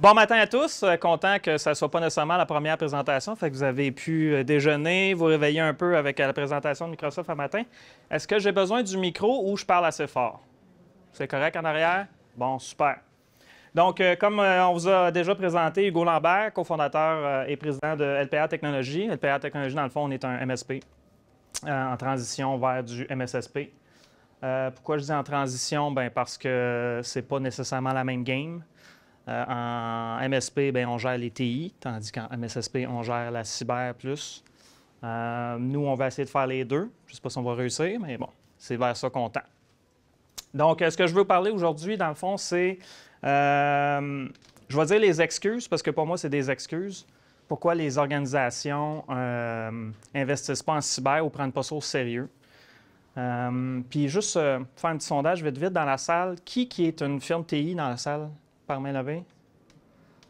Bon matin à tous. Content que ça ne soit pas nécessairement la première présentation. Fait que vous avez pu déjeuner, vous réveiller un peu avec la présentation de Microsoft un matin. Est-ce que j'ai besoin du micro ou je parle assez fort? C'est correct en arrière? Bon, super. Donc, comme on vous a déjà présenté, Hugo Lambert, cofondateur et président de LPA Technologies. LPA Technologies, dans le fond, on est un MSP en transition vers du MSSP. Pourquoi je dis en transition? Bien, parce que c'est pas nécessairement la même game. En MSP, bien, on gère les TI, tandis qu'en MSSP, on gère la cyber plus. Nous, on va essayer de faire les deux. Je ne sais pas si on va réussir, mais bon, c'est vers ça qu'on tend. Donc, ce que je veux parler aujourd'hui, dans le fond, c'est, je vais dire les excuses, parce que pour moi, c'est des excuses. Pourquoi les organisations n'investissent pas en cyber ou ne prennent pas ça au sérieux. Puis juste faire un petit sondage vite dans la salle. Qui est une firme TI dans la salle? Par main levée?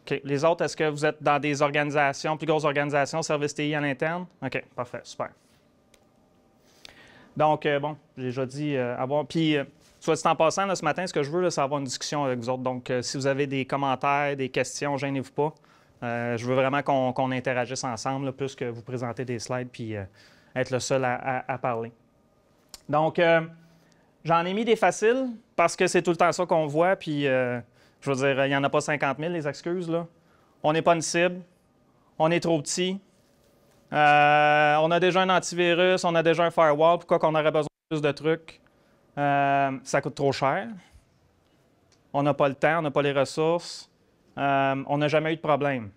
OK. Les autres, est-ce que vous êtes dans des organisations, plus grosses organisations, services TI à l'interne? OK, parfait, super. Donc, bon, j'ai déjà dit avoir. Puis, soit dit en passant, là, ce matin, ce que je veux, là, c'est avoir une discussion avec vous autres. Donc, si vous avez des commentaires, des questions, gênez-vous pas. Je veux vraiment qu'on interagisse ensemble, là, plus que vous présenter des slides puis être le seul à parler. Donc, j'en ai mis des faciles parce que c'est tout le temps ça qu'on voit, puis. Je veux dire, il n'y en a pas 50 000, les excuses, là. On n'est pas une cible. On est trop petit. On a déjà un antivirus, on a déjà un firewall. Pourquoi qu'on aurait besoin de plus de trucs? Ça coûte trop cher. On n'a pas le temps, on n'a pas les ressources. On n'a jamais eu de problème.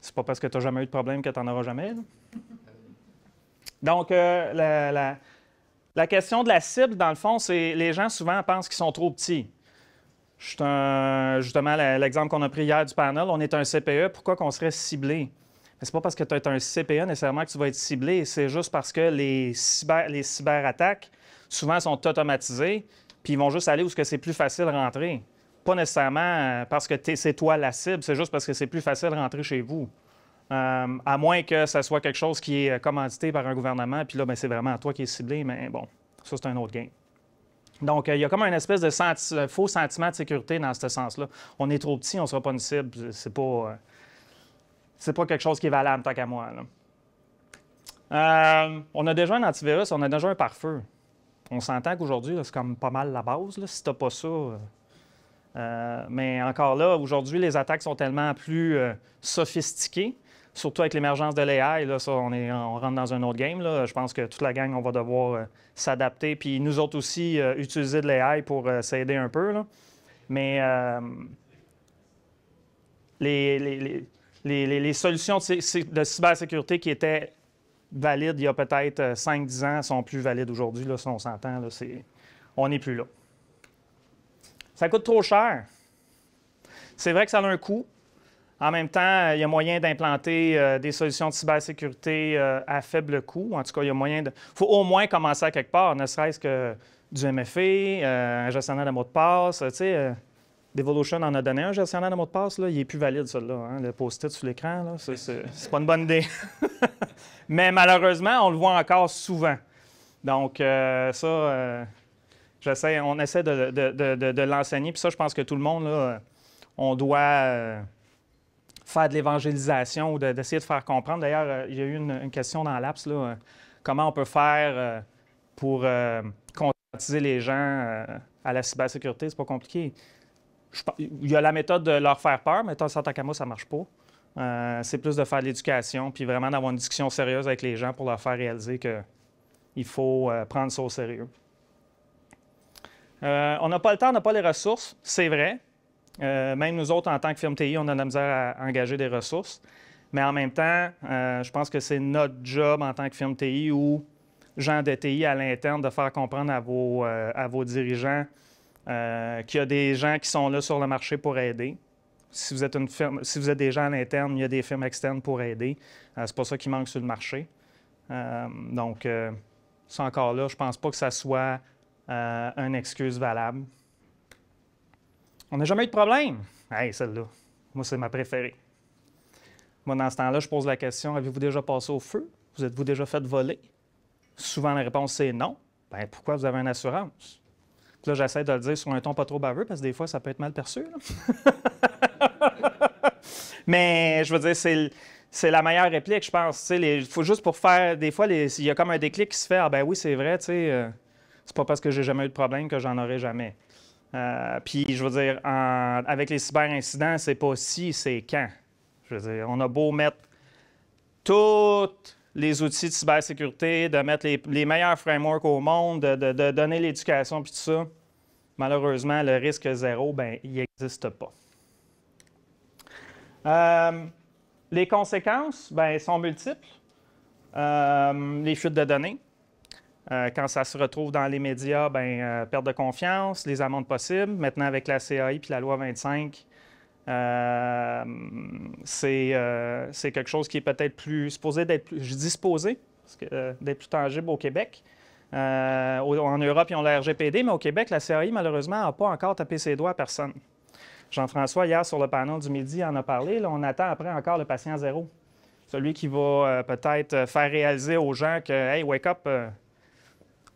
C'est pas parce que tu n'as jamais eu de problème que tu n'en auras jamais, là. Donc, la question de la cible, dans le fond, c'est les gens souvent pensent qu'ils sont trop petits. Justement, l'exemple qu'on a pris hier du panel, on est un CPE. Pourquoi qu'on serait ciblé? Ce n'est pas parce que tu es un CPE nécessairement que tu vas être ciblé. C'est juste parce que les cyberattaques, souvent, sont automatisées, puis ils vont juste aller où c'est plus facile de rentrer. Pas nécessairement parce que c'est toi la cible, c'est juste parce que c'est plus facile de rentrer chez vous. À moins que ce soit quelque chose qui est commandité par un gouvernement, puis là, c'est vraiment toi qui es ciblé, mais bon, ça, c'est un autre game. Donc, il y a comme une espèce de faux sentiment de sécurité dans ce sens-là. On est trop petit, on ne sera pas une cible. C'est pas quelque chose qui est valable tant qu'à moi, là. On a déjà un antivirus, on a déjà un pare-feu. On s'entend qu'aujourd'hui, c'est comme pas mal la base, là, si tu n'as pas ça. Mais encore là, aujourd'hui, les attaques sont tellement plus sophistiquées, surtout avec l'émergence de l'AI, là, ça, on rentre dans un autre game, là. Je pense que toute la gang, on va devoir s'adapter. Puis nous autres aussi, utiliser de l'AI pour s'aider un peu, là. Mais les solutions de cybersécurité qui étaient valides il y a peut-être 5-10 ans sont plus valides aujourd'hui, là, si on s'entend, là, on n'est plus là. Ça coûte trop cher. C'est vrai que ça a un coût. En même temps, il y a moyen d'implanter des solutions de cybersécurité à faible coût. En tout cas, il y a moyen de. Il faut au moins commencer à quelque part, ne serait-ce que du MFA, un gestionnaire de mots de passe. Tu sais, Devolution en a donné un gestionnaire de mots de passe. Là. Il n'est plus valide, celui-là. Hein? Le post-it sur l'écran, là, c'est pas une bonne idée. Mais malheureusement, on le voit encore souvent. Donc, on essaie de l'enseigner. Puis ça, je pense que tout le monde, là, on doit faire de l'évangélisation ou d'essayer de faire comprendre. D'ailleurs, il y a eu une question dans l'Apps, là, comment on peut faire pour conscientiser les gens à la cybersécurité. C'est pas compliqué. Il y a la méthode de leur faire peur, mais tant qu'à moi, ça ne marche pas. C'est plus de faire de l'éducation, puis vraiment d'avoir une discussion sérieuse avec les gens pour leur faire réaliser qu'il faut prendre ça au sérieux. On n'a pas le temps, on n'a pas les ressources, c'est vrai. Même nous autres, en tant que firme TI, on a de la misère à engager des ressources. Mais en même temps, je pense que c'est notre job en tant que firme TI ou gens de TI à l'interne de faire comprendre à vos dirigeants qu'il y a des gens qui sont là sur le marché pour aider. Si vous êtes une firme, si vous êtes des gens à l'interne, il y a des firmes externes pour aider. C'est pas ça qui manque sur le marché. Donc, ça encore là, je pense pas que ça soit une excuse valable. On n'a jamais eu de problème. Hey, celle-là, moi, c'est ma préférée. Moi, dans ce temps-là, je pose la question, avez-vous déjà passé au feu? Vous êtes-vous déjà fait voler? Souvent, la réponse, c'est non. Bien, pourquoi vous avez une assurance? Puis là, j'essaie de le dire sur un ton pas trop baveux, parce que des fois, ça peut être mal perçu. Mais je veux dire, c'est la meilleure réplique, je pense. Il faut juste pour faire, des fois, il y a comme un déclic qui se fait. Ah ben oui, c'est vrai, c'est pas parce que j'ai jamais eu de problème que j'en aurai jamais. Puis, je veux dire, avec les cyberincidents, c'est pas si, c'est quand. Je veux dire, on a beau mettre tous les outils de cybersécurité, de mettre les meilleurs frameworks au monde, de donner l'éducation puis tout ça. Malheureusement, le risque zéro, ben, il n'existe pas. Les conséquences, ben, sont multiples. Les fuites de données. Quand ça se retrouve dans les médias, ben, perte de confiance, les amendes possibles. Maintenant, avec la CAI puis la loi 25, c'est quelque chose qui est peut-être plus supposé d'être plus, je dis supposé, d'être plus tangible au Québec. En Europe, ils ont la RGPD, mais au Québec, la CAI, malheureusement, n'a pas encore tapé ses doigts à personne. Jean-François, hier, sur le panel du midi, en a parlé. Là, on attend après encore le patient zéro. Celui qui va peut-être faire réaliser aux gens que, hey, wake up,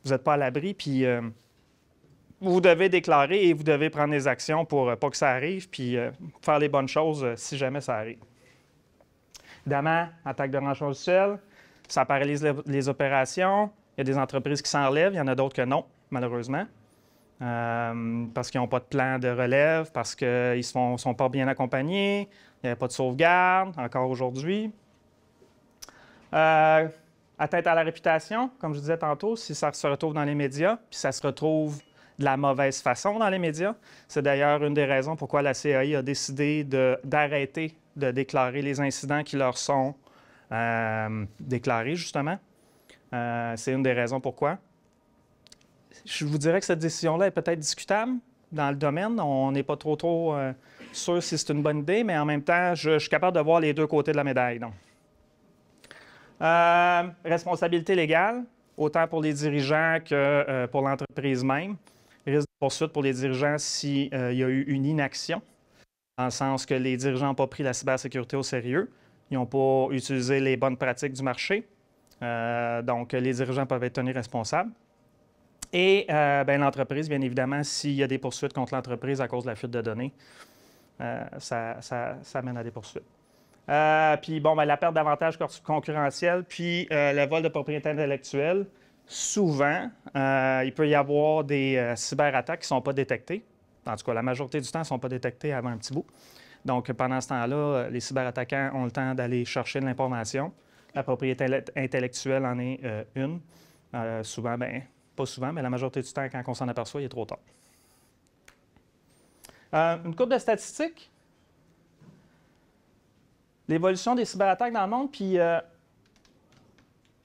vous n'êtes pas à l'abri, puis vous devez déclarer et vous devez prendre des actions pour pas que ça arrive, puis faire les bonnes choses si jamais ça arrive. Évidemment, attaque de rançon logiciel, ça paralyse les opérations. Il y a des entreprises qui s'enlèvent, il y en a d'autres que non, malheureusement, parce qu'ils n'ont pas de plan de relève, parce qu'ils ne sont pas bien accompagnés, il n'y a pas de sauvegarde, encore aujourd'hui. Atteinte à la réputation, comme je disais tantôt, si ça se retrouve dans les médias, puis ça se retrouve de la mauvaise façon dans les médias. C'est d'ailleurs une des raisons pourquoi la CAI a décidé d'arrêter de déclarer les incidents qui leur sont déclarés, justement. C'est une des raisons pourquoi. Je vous dirais que cette décision-là est peut-être discutable dans le domaine. On n'est pas trop sûr si c'est une bonne idée, mais en même temps, je suis capable de voir les deux côtés de la médaille. Donc. Responsabilité légale, autant pour les dirigeants que pour l'entreprise même. Risque de poursuite pour les dirigeants s'il y a eu une inaction, dans le sens que les dirigeants n'ont pas pris la cybersécurité au sérieux. Ils n'ont pas utilisé les bonnes pratiques du marché. Donc, les dirigeants peuvent être tenus responsables. Et l'entreprise, bien évidemment, s'il y a des poursuites contre l'entreprise à cause de la fuite de données, ça mène à des poursuites. Puis, la perte d'avantages concurrentiels, puis le vol de propriété intellectuelle. Souvent, il peut y avoir des cyberattaques qui ne sont pas détectées. En tout cas, la majorité du temps, elles ne sont pas détectées avant un petit bout. Donc, pendant ce temps-là, les cyberattaquants ont le temps d'aller chercher de l'information. La propriété intellectuelle en est une. Souvent, pas souvent, mais la majorité du temps, quand on s'en aperçoit, il est trop tard. Une courbe de statistiques. L'évolution des cyberattaques dans le monde, puis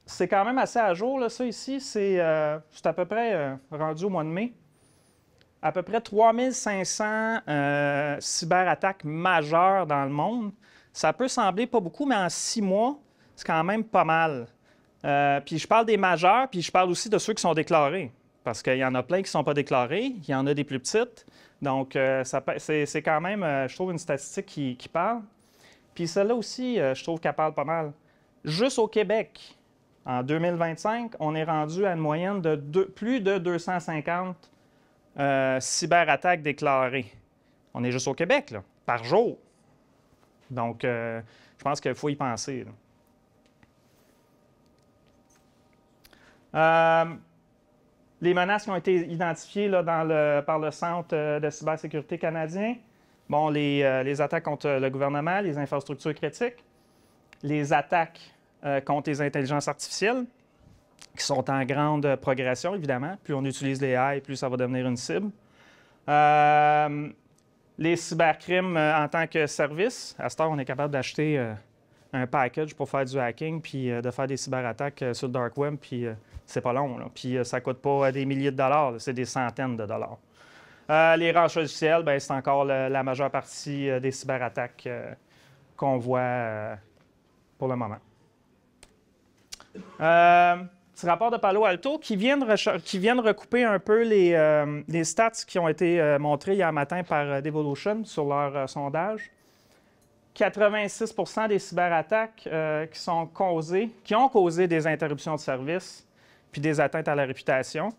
c'est quand même assez à jour. Là, ça ici, c'est à peu près rendu au mois de mai. À peu près 3500 cyberattaques majeures dans le monde. Ça peut sembler pas beaucoup, mais en 6 mois, c'est quand même pas mal. Puis je parle des majeurs, puis je parle aussi de ceux qui sont déclarés. Parce qu'il y en a plein qui ne sont pas déclarés, il y en a des plus petites. Donc, c'est quand même, je trouve, une statistique qui parle. Puis celle-là aussi, je trouve qu'elle parle pas mal. Juste au Québec, en 2025, on est rendu à une moyenne de plus de 250 cyberattaques déclarées. On est juste au Québec, là, par jour. Donc, je pense qu'il faut y penser. Les menaces qui ont été identifiées là, par le Centre de cybersécurité canadien, bon, les attaques contre le gouvernement, les infrastructures critiques, les attaques contre les intelligences artificielles, qui sont en grande progression, évidemment. Plus on utilise les AI, plus ça va devenir une cible. Les cybercrimes en tant que service. À cette heure, on est capable d'acheter un package pour faire du hacking, puis de faire des cyberattaques sur le dark web, puis c'est pas long. Là. Puis ça ne coûte pas des milliers de dollars, c'est des centaines de dollars. Les rançons logiciels, c'est encore la majeure partie des cyberattaques qu'on voit pour le moment. Petit rapport de Palo Alto qui vient de recouper un peu les stats qui ont été montrés hier matin par Devolution sur leur sondage. 86 % des cyberattaques qui ont causé des interruptions de service puis des atteintes à la réputation.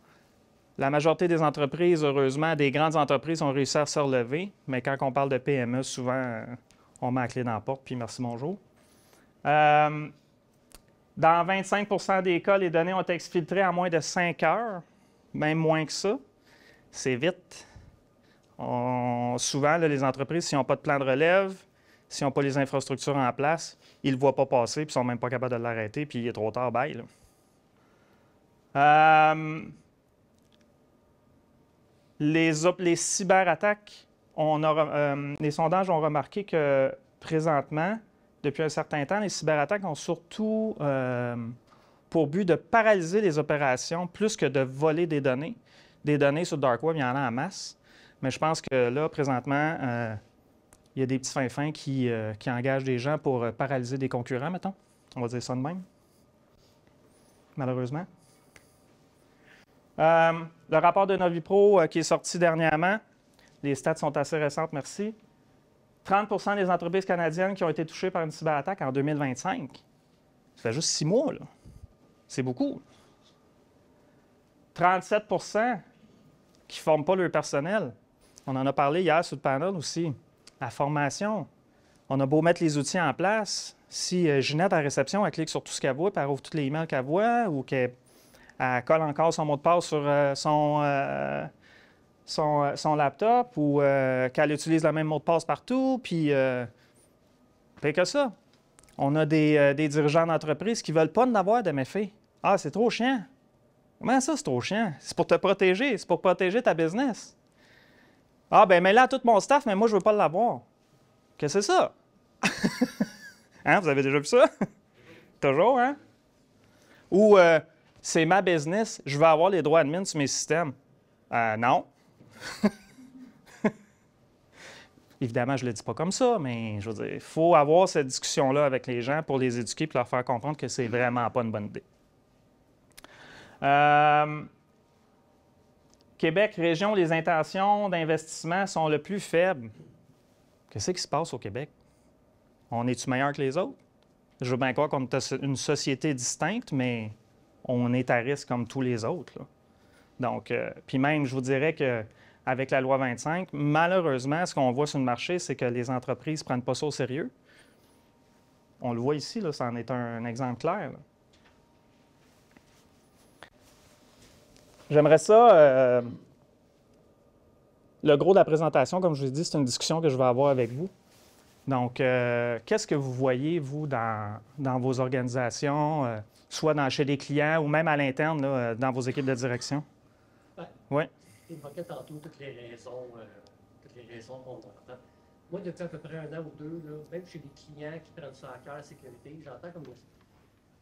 La majorité des entreprises, heureusement, des grandes entreprises ont réussi à se relever, mais quand on parle de PME, souvent, on met la clé dans la porte, puis merci, bonjour. Dans 25 des cas, les données ont été exfiltrées en moins de 5 heures, même moins que ça. C'est vite. Souvent, là, les entreprises, s'ils n'ont pas de plan de relève, s'ils n'ont pas les infrastructures en place, ils ne le voient pas passer, puis ils ne sont même pas capables de l'arrêter, puis il est trop tard, bye. Les cyberattaques, les sondages ont remarqué que présentement, depuis un certain temps, les cyberattaques ont surtout pour but de paralyser les opérations plus que de voler des données. Des données sur le Dark Web, il y en a en masse. Mais je pense que là, présentement, il y a des petits fins-fins qui engagent des gens pour paralyser des concurrents, mettons. On va dire ça de même. Malheureusement. Le rapport de Novipro qui est sorti dernièrement, les stats sont assez récentes, merci. 30 des entreprises canadiennes qui ont été touchées par une cyberattaque en 2025. Ça fait juste 6 mois, là. C'est beaucoup. 37 qui ne forment pas leur personnel. On en a parlé hier sur le panel aussi. La formation. On a beau mettre les outils en place. Si Ginette à la réception, elle clique sur tout ce qu'elle voit, puis elle ouvre tous les emails qu'elle voit, ou qu'elle colle encore son mot de passe sur son laptop, ou qu'elle utilise le même mot de passe partout, puis fait que ça. On a des dirigeants d'entreprise qui ne veulent pas en avoir de méfaits. Ah, c'est trop chiant. Comment ça, c'est trop chiant? C'est pour te protéger, c'est pour protéger ta business. Ah, ben mets-la à tout mon staff, mais moi, je ne veux pas l'avoir. Qu'est-ce que c'est ça? Hein, vous avez déjà vu ça? Toujours, hein? Ou c'est ma business, je veux avoir les droits admin sur mes systèmes. Non. Évidemment, je ne le dis pas comme ça, mais je veux dire, il faut avoir cette discussion-là avec les gens pour les éduquer et leur faire comprendre que c'est vraiment pas une bonne idée. Québec, région, les intentions d'investissement sont le plus faibles. Qu'est-ce qui se passe au Québec? On est-tu meilleur que les autres? Je veux bien croire qu'on est une société distincte, mais on est à risque comme tous les autres, là. Donc, puis même, je vous dirais qu'avec la loi 25, malheureusement, ce qu'on voit sur le marché, c'est que les entreprises ne prennent pas ça au sérieux. On le voit ici, là, ça en est un exemple clair, là. J'aimerais ça, le gros de la présentation, comme je vous ai dit, c'est une discussion que je vais avoir avec vous. Donc, qu'est-ce que vous voyez, vous, dans vos organisations, soit chez les clients ou même à l'interne, là, dans vos équipes de direction? Oui. Tu évoquais tantôt toutes les raisons qu'on entend. Moi, depuis à peu près 1 an ou 2, là, même chez des clients qui prennent ça à cœur, la sécurité, j'entends comme...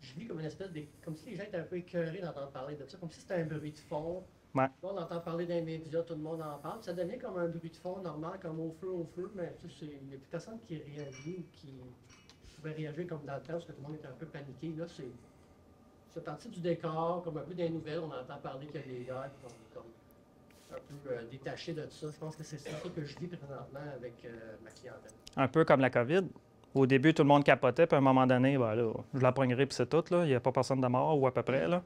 Je vis comme une espèce de... Comme si les gens étaient un peu écœurés d'entendre parler de ça, comme si c'était un bruit de fond. Ouais. On entend parler d'un média, tout le monde en parle. Ça devient comme un bruit de fond normal, comme au feu, mais il n'y a plus personne qui réagit ou qui pouvait réagir comme dans le temps, parce que tout le monde était un peu paniqué. Là, c'est parti du décor, comme un peu des nouvelles, on entend parler qu'il y a des gars qui sont comme un peu détachés de ça. Je pense que c'est ça que je vis présentement avec ma clientèle. Un peu comme la COVID. Au début, tout le monde capotait, puis à un moment donné, ben là, je la pognerai, puis c'est tout. Là. Il n'y a pas personne de mort, ou à peu près. Là.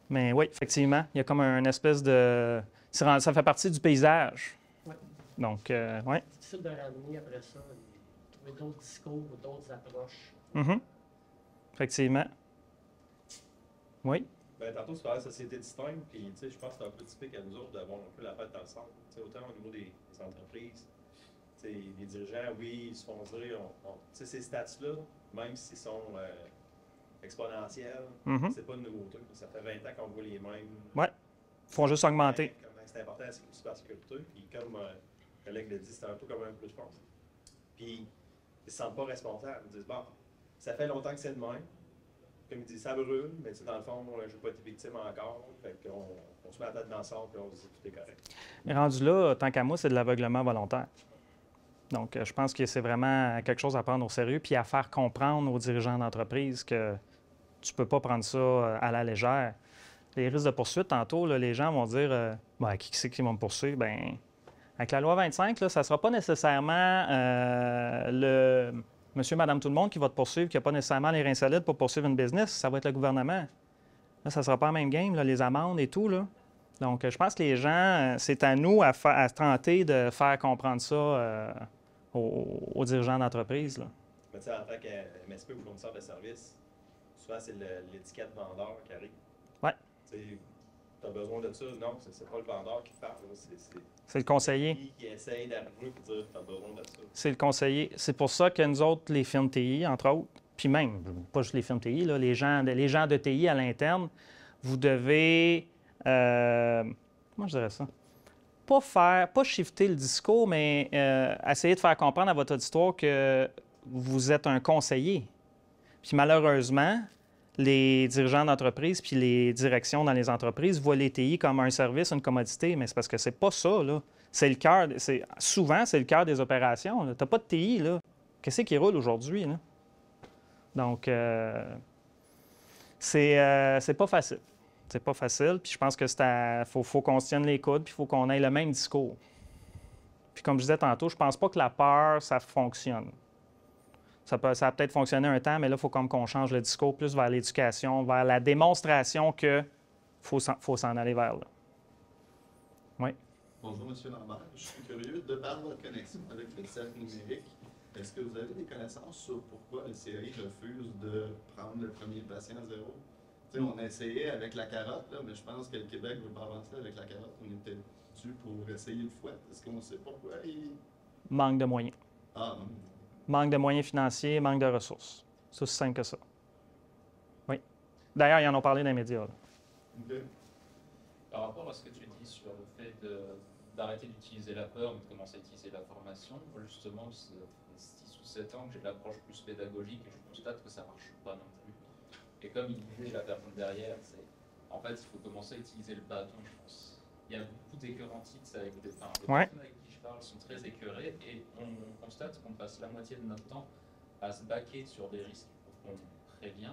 Mais oui, effectivement, il y a comme une espèce de... Ça fait partie du paysage. Ouais. Donc, oui. C'est difficile de ramener après ça, trouver d'autres discours ou d'autres approches. Mm-hmm. Effectivement. Oui. Bien, tantôt, tu parlais de société distincte, puis je pense que c'est un peu typique à nous autres d'avoir un peu la tête dans le centre. Autant au niveau des entreprises, les dirigeants, oui, ils se font dire, ces stats-là, même s'ils sont exponentiels, c'est pas une nouveauté. Ça fait 20 ans qu'on voit les mêmes. Oui. Ils font juste augmenter. C'est important la cybersécurité, puis comme le collègue l'a dit, c'est un peu comme un plus fort. Puis, ils ne se sentent pas responsables. Ils disent, bon, ça fait longtemps que c'est de même. Comme il dit, ça brûle, mais dans le fond, je ne veux pas être victime encore. Fait qu'on se met la tête dans le centre et on se dit tout est correct. Mais rendu là, tant qu'à moi, c'est de l'aveuglement volontaire. Donc, je pense que c'est vraiment quelque chose à prendre au sérieux puis à faire comprendre aux dirigeants d'entreprise que tu ne peux pas prendre ça à la légère. Les risques de poursuite, tantôt, là, les gens vont dire qui c'est qui va me poursuivre? Bien, avec la loi 25, là, ça ne sera pas nécessairement le monsieur, madame, tout le monde qui va te poursuivre, qui n'a pas nécessairement les reins solides pour poursuivre une business. Ça va être le gouvernement. Là, ça ne sera pas la même game, là, les amendes et tout. Là. Donc, je pense que les gens, c'est à nous à tenter de faire comprendre ça aux dirigeants d'entreprise, là. Mais tu sais, en tant qu'MSP ou fournisseur de services, souvent c'est l'étiquette vendeur qui arrive. Ouais. Tu as besoin de ça. Non, c'est pas le vendeur qui parle. C'est le conseiller. Lui qui essaye d'arriver pour dire tu as besoin de ça. C'est le conseiller. C'est pour ça que nous autres, les firmes TI, entre autres, puis même, pas juste les firmes TI, là, les gens de TI à l'interne, vous devez, comment je dirais ça? Pas shifter le discours, mais essayer de faire comprendre à votre auditoire que vous êtes un conseiller. Puis malheureusement, les dirigeants d'entreprise puis les directions dans les entreprises voient les TI comme un service, une commodité, mais c'est parce que c'est pas ça, là. C'est le cœur, souvent, c'est le cœur des opérations. Tu n'as pas de TI, là. Qu'est-ce qui roule aujourd'hui, là? Donc, c'est pas facile. C'est pas facile, puis je pense que faut qu'on se tienne les coudes, puis il faut qu'on ait le même discours. Puis comme je disais tantôt, je pense pas que la peur, ça fonctionne. Ça a peut-être fonctionné un temps, mais là, il faut comme qu'on change le discours plus vers l'éducation, vers la démonstration qu'il faut s'en aller vers là. Oui. Bonjour, M. Lambert. Je suis curieux, de par votre connexion avec le cercle numérique, est-ce que vous avez des connaissances sur pourquoi le CAI refuse de prendre le premier patient à zéro? Tu sais, on a essayé avec la carotte, là, mais je pense que le Québec ne veut pas avancer avec la carotte. On est peut-être dû pour essayer le fouet. Est-ce qu'on sait pourquoi? Manque de moyens. Ah, non. Manque de moyens financiers, manque de ressources. C'est aussi simple que ça. Oui. D'ailleurs, ils en ont parlé dans les médias. Là. Okay. Par rapport à ce que tu dis sur le fait d'arrêter d'utiliser la peur, mais de commencer à utiliser la formation, moi justement, ça fait 6 ou 7 ans que j'ai de l'approche plus pédagogique et je constate que ça ne marche pas non plus. Et comme il disait la personne derrière, en fait, il faut commencer à utiliser le bâton, je pense. Il y a beaucoup d'écœurantites avec les personnes avec qui je parle sont très écœurées et on constate qu'on passe la moitié de notre temps à se baquer sur des risques qu'on prévient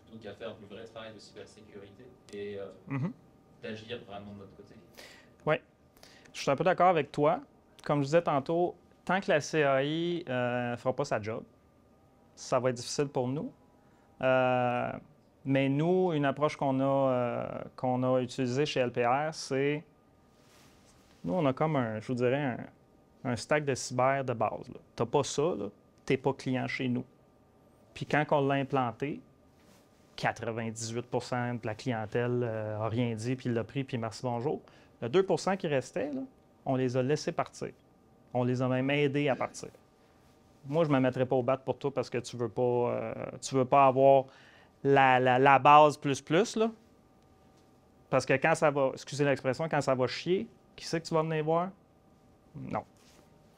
plutôt qu'à faire du vrai travail de cybersécurité et d'agir vraiment de notre côté. Oui, je suis un peu d'accord avec toi. Comme je disais tantôt, tant que la CAI ne fera pas sa job, ça va être difficile pour nous. Mais nous, une approche qu'on a utilisée chez LPR, c'est... Nous, on a comme je vous dirais, un stack de cyber de base. Tu n'as pas ça, tu n'es pas client chez nous. Puis quand on l'a implanté, 98 de la clientèle n'a rien dit, puis il l'a pris, puis merci, bonjour. Le 2 qui restait, là, on les a laissés partir. On les a même aidés à partir. Moi, je ne me mettrais pas au bat pour toi parce que tu veux pas avoir la base plus, là. Parce que quand ça va, excusez l'expression, quand ça va chier, qui c'est que tu vas venir voir? Non.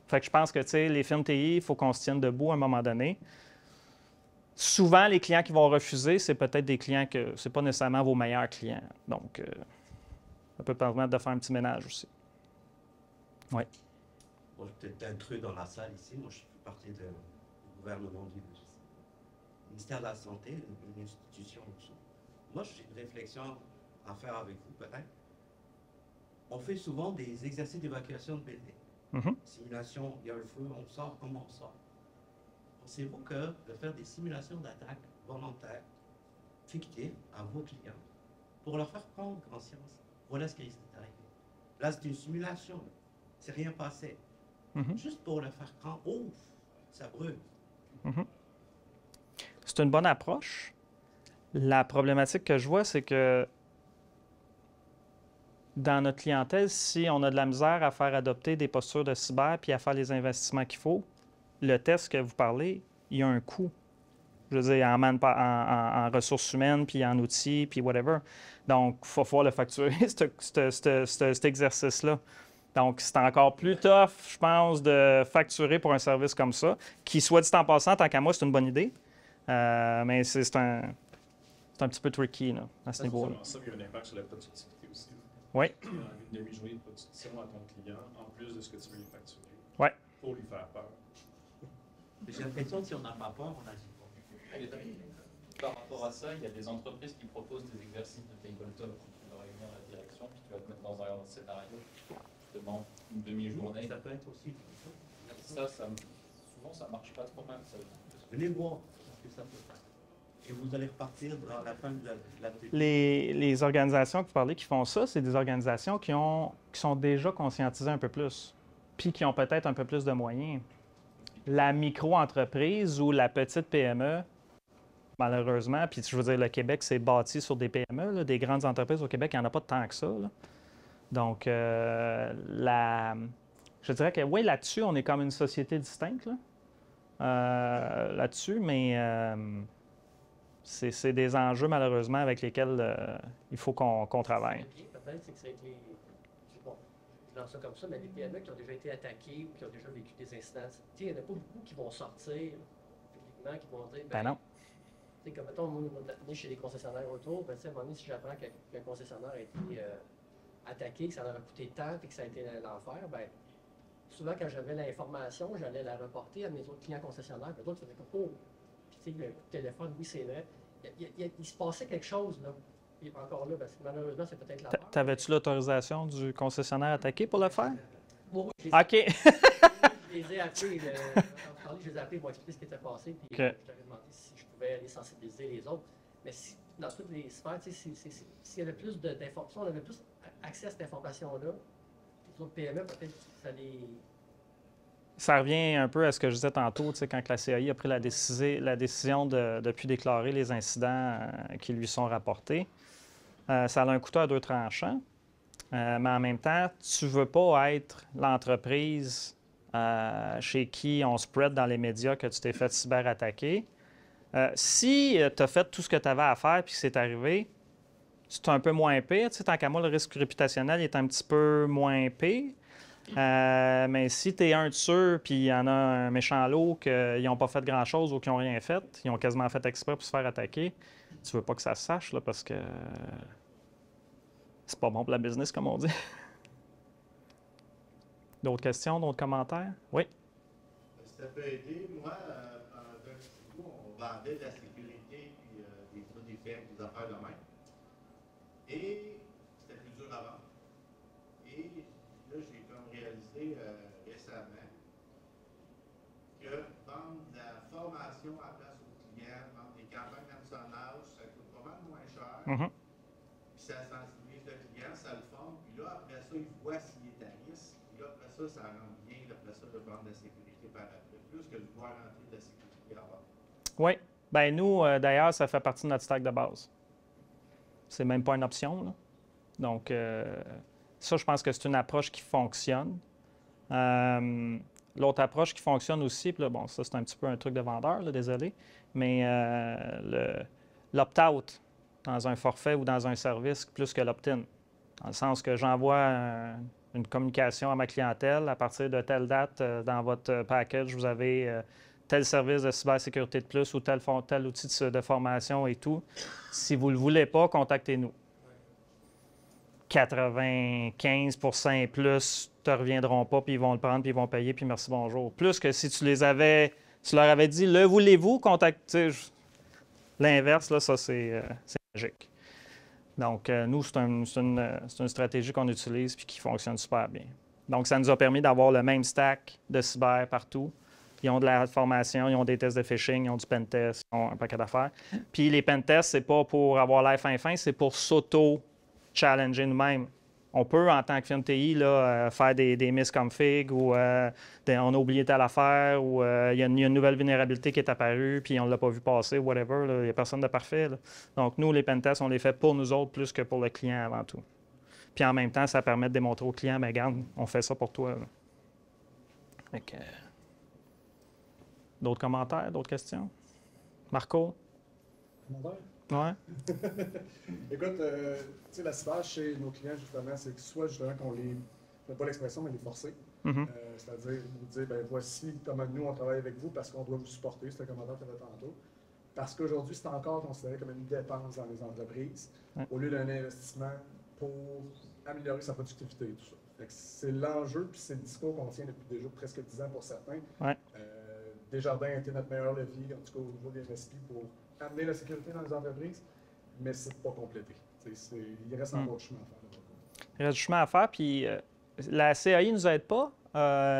Fait que je pense que, tu sais, les firmes TI, il faut qu'on se tienne debout à un moment donné. Souvent, les clients qui vont refuser, c'est peut-être des clients que c'est pas nécessairement vos meilleurs clients. Donc, ça peut permettre de faire un petit ménage aussi. Oui. Bon, je suis peut-être intrus dans la salle ici. Moi, je fais partie du gouvernement du ministère de la Santé, une institution aussi. Moi, j'ai une réflexion à faire avec vous, peut-être. On fait souvent des exercices d'évacuation de building. Simulation, il y a le feu, on sort, comment on sort? Pensez-vous que de faire des simulations d'attaque volontaires, fictives, à vos clients, pour leur faire prendre conscience, voilà ce qui est arrivé. Là, c'est une simulation. C'est rien passé. Juste pour leur faire prendre, ouf, ça brûle. C'est une bonne approche. La problématique que je vois, c'est que dans notre clientèle, si on a de la misère à faire adopter des postures de cyber puis à faire les investissements qu'il faut, le test que vous parlez, il y a un coût. Je veux dire, en ressources humaines, puis en outils, puis whatever. Donc, il faut pouvoir le facturer, cet exercice-là. Donc, c'est encore plus tough, je pense, de facturer pour un service comme ça, qui, soit dit en passant, tant qu'à moi, c'est une bonne idée. Mais c'est un petit peu tricky là, à ce niveau-là. Ça, il y a un impact sur la productivité aussi. Oui. Une demi-journée de production à ton client, en plus de ce que tu veux lui facturer. Oui. Pour lui faire peur. J'ai l'impression que si on n'a pas peur, on agit pas. Par rapport à ça, il y a des entreprises qui proposent des exercices de tabletop. Tu vas réunir la direction, puis tu vas te mettre dans un scénario. Justement, une demi-journée. Ça peut être aussi. Souvent, ça marche pas trop mal. Ça. Venez voir ce que ça peut faire. Et vous allez repartir dans la fin de la Les organisations que vous parlez qui font ça, c'est des organisations qui sont déjà conscientisées un peu plus, puis qui ont peut-être un peu plus de moyens. La micro-entreprise ou la petite PME, malheureusement, puis je veux dire, le Québec, c'est bâti sur des PME, là, des grandes entreprises au Québec, il n'y en a pas tant que ça, là. Donc, je dirais que oui, là-dessus, on est comme une société distincte, là, là-dessus, mais c'est des enjeux, malheureusement, avec lesquels il faut qu'on travaille. Peut-être, c'est que c'est avec les. Bon, je lance ça comme ça, mais les PME qui ont déjà été attaquées ou qui ont déjà vécu des incidents, il n'y en a pas beaucoup qui vont sortir publiquement, qui vont dire. Ben non. Tu sais, comme mettons, moi, on est chez les concessionnaires auto, ben, à un moment donné, si j'apprends qu'un concessionnaire a été attaqué, que ça leur a coûté tant et que ça a été l'enfer, ben souvent, quand j'avais l'information, j'allais la reporter à mes autres clients concessionnaires. Puis d'autres faisaient comme « Oh! » Puis tu sais, le coup de téléphone, oui, c'est vrai. Il se passait quelque chose, là. Puis encore là, parce que malheureusement, c'est peut-être la peur. T'avais-tu l'autorisation du concessionnaire attaqué pour le faire? Oui, oui. OK. Je les ai appelés, je les ai appelés pour expliquer ce qui était passé. Puis je leur ai demandé si je pouvais aller sensibiliser les autres. Mais si, dans toutes les sphères, tu sais, s'il y avait plus d'informations, on avait plus accès à cette information-là, les autres PME, peut-être ça les. Ça revient un peu à ce que je disais tantôt, tu sais, quand la CAI a pris la décision de ne plus déclarer les incidents qui lui sont rapportés. Ça a un couteau à deux tranchants, mais en même temps, tu ne veux pas être l'entreprise chez qui on spread dans les médias que tu t'es fait cyberattaquer. Si tu as fait tout ce que tu avais à faire puis que c'est arrivé, c'est un peu moins pire. Tu sais, tant qu'à moi, le risque réputationnel est un petit peu moins pire. Mais si tu es un de ceux, puis il y en a un méchant lot qu'ils n'ont pas fait grand-chose ou qu'ils n'ont rien fait, ils ont quasiment fait exprès pour se faire attaquer, tu veux pas que ça se sache, là, parce que c'est pas bon pour la business, comme on dit. D'autres questions, d'autres commentaires? Oui? Ça peut aider. Moi, pendant un petit bout, on vendait de la sécurité puis des produits faibles, des affaires de même. Et c'était plus dur à vendre. Et là, j'ai comme réalisé récemment que vendre de la formation à place aux clients, vendre des campagnes d'hameçonnage, ça coûte pas mal moins cher. Puis ça sensibilise le client, ça le forme. Puis là, après ça, il voit s'il est à risque. Puis là, après ça rentre bien. Après ça, de vendre de la sécurité par après. Plus que de voir rentrer de la sécurité à vendre. Oui. Bien, nous, d'ailleurs, ça fait partie de notre stack de base. C'est même pas une option, là. Donc, ça, je pense que c'est une approche qui fonctionne. L'autre approche qui fonctionne aussi, puis là, bon, ça, c'est un petit peu un truc de vendeur, là, désolé, mais l'opt-out dans un forfait ou dans un service plus que l'opt-in. Dans le sens que j'envoie une communication à ma clientèle à partir de telle date, dans votre package, vous avez tel service de cybersécurité de plus ou tel outil de formation et tout. Si vous ne le voulez pas, contactez-nous. 95% et plus ne te reviendront pas, puis ils vont le prendre, puis ils vont payer, puis merci, bonjour. Plus que si tu leur avais dit, le voulez-vous, contactez. L'inverse, là, ça, c'est magique. Donc, nous, c'est une stratégie qu'on utilise puis qui fonctionne super bien. Donc, ça nous a permis d'avoir le même stack de cyber partout. Ils ont de la formation, ils ont des tests de phishing, ils ont du pentest, ils ont un paquet d'affaires. Puis les pentests, c'est pas pour avoir l'air fin, c'est pour s'auto-challenger nous-mêmes. On peut, en tant que firme TI, là, faire des misconfigs ou on a oublié telle affaire ou il y a une nouvelle vulnérabilité qui est apparue puis on ne l'a pas vu passer, whatever. Il n'y a personne de parfait, là. Donc, nous, les pentests, on les fait pour nous autres plus que pour le client avant tout. Puis en même temps, ça permet de démontrer au client, bien, regarde, on fait ça pour toi. D'autres commentaires, d'autres questions? Marco? Commentaire? Oui. Écoute, tu sais, la cyber chez nos clients, justement, c'est que soit justement qu'on les, je pas l'expression, mais les forcer. C'est-à-dire vous dire, ben voici comment nous on travaille avec vous parce qu'on doit vous supporter, c'est un commentaire que tu avais tantôt. Parce qu'aujourd'hui, c'est encore considéré comme une dépense dans les entreprises, au lieu d'un investissement pour améliorer sa productivité et tout ça. C'est l'enjeu, puis c'est le discours qu'on tient depuis déjà presque 10 ans pour certains. Desjardins a été notre meilleur levier, en tout cas au niveau des MSP, pour amener la sécurité dans les entreprises, mais c'est pas complété. Il reste encore du chemin à faire. Il reste du chemin à faire, puis la CAI ne nous aide pas,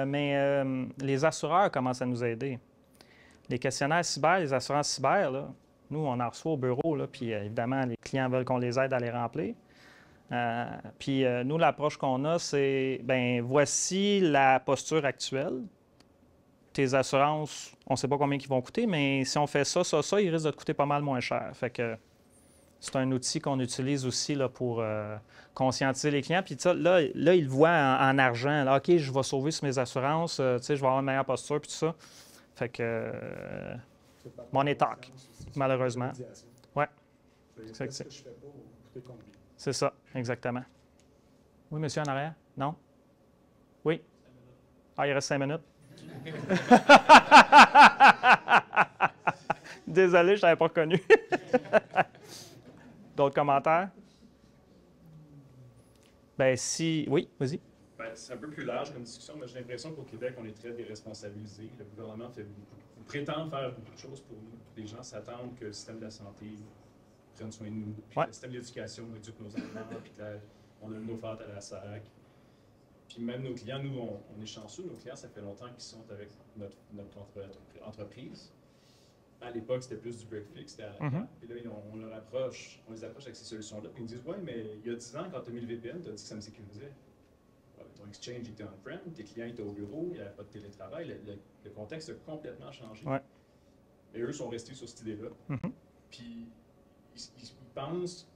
mais les assureurs commencent à nous aider. Les questionnaires cyber, les assurances cyber, là, Nous, on en reçoit au bureau, là, puis évidemment, les clients veulent qu'on les aide à les remplir. Puis nous, l'approche qu'on a, c'est, ben voici la posture actuelle. Tes assurances, on ne sait pas combien ils vont coûter, mais si on fait ça, ils risquent de te coûter pas mal moins cher. Fait que c'est un outil qu'on utilise aussi là, pour conscientiser les clients. Puis ça, là, ils le voient en argent. Là, OK, je vais sauver sur mes assurances, je vais avoir une meilleure posture, puis tout ça. Fait que money talk, malheureusement. Ouais. C'est ce que je fais pas ou coûter combien. C'est ça, exactement. Oui, monsieur en arrière? Non? Oui? Ah, il reste 5 minutes. Désolé, je ne t'avais pas reconnu. D'autres commentaires? Ben si... Oui, vas-y. Ben, c'est un peu plus large comme discussion, mais j'ai l'impression qu'au Québec, on est très déresponsabilisé. Le gouvernement prétend faire beaucoup de choses pour nous. Les gens s'attendent que le système de la santé prenne soin de nous, puis Ouais. le système d'éducation éduque nos enfants, puis on a nos fêtes à la SAC. Puis même nos clients, nous, on est chanceux. Nos clients, ça fait longtemps qu'ils sont avec notre entreprise. À l'époque, c'était plus du break-fix, c'était à la carte. Puis là, on les approche avec ces solutions-là. Puis ils nous disent, ouais, mais il y a 10 ans, quand tu as mis le VPN, tu as dit que ça me sécurisait. Ouais, ton exchange était on-prem, tes clients étaient au bureau, il n'y avait pas de télétravail. Le contexte a complètement changé. Ouais. Et eux sont restés sur cette idée-là. Puis ils pensent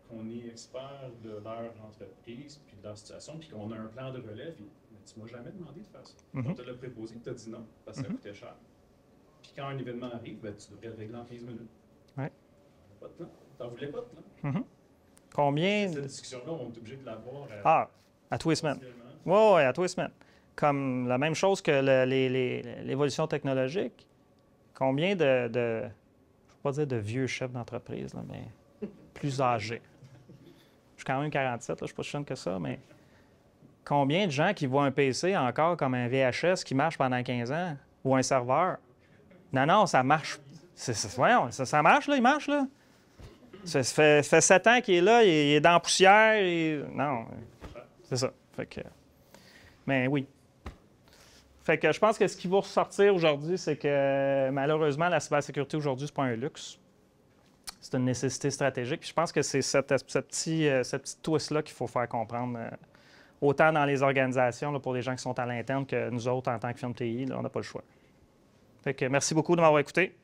qu'on est expert de leur entreprise, puis de leur situation, puis qu'on a un plan de relève. Mais tu m'as jamais demandé de faire ça. On te l'a proposé, tu as dit non, parce que ça coûtait cher. Puis quand un événement arrive, ben, tu devrais le régler en 15 minutes. Ouais. Pas de plan. T'en voulais pas de plan. Combien... Cette discussion-là, on est obligé de l'avoir à tous les semaines. Oui, à tous les semaines. Comme la même chose que l'évolution technologique. Combien je ne vais pas dire de vieux chefs d'entreprise, là, mais plus âgés. Je suis quand même 47, là, je ne suis pas si jeune que ça, mais combien de gens qui voient un PC encore comme un VHS qui marche pendant 15 ans ou un serveur? Non, ça marche. Voyons, ça marche, là, il marche, là. Ça fait 7 ans qu'il est là, il est dans la poussière. Non, c'est ça. Fait que, mais oui. Fait que je pense que ce qui va ressortir aujourd'hui, c'est que malheureusement, la cybersécurité aujourd'hui, ce n'est pas un luxe. C'est une nécessité stratégique. Puis je pense que c'est ce petit twist-là qu'il faut faire comprendre, autant dans les organisations, là, pour les gens qui sont à l'interne, que nous autres, en tant que firme TI, là, on n'a pas le choix. Fait que merci beaucoup de m'avoir écouté.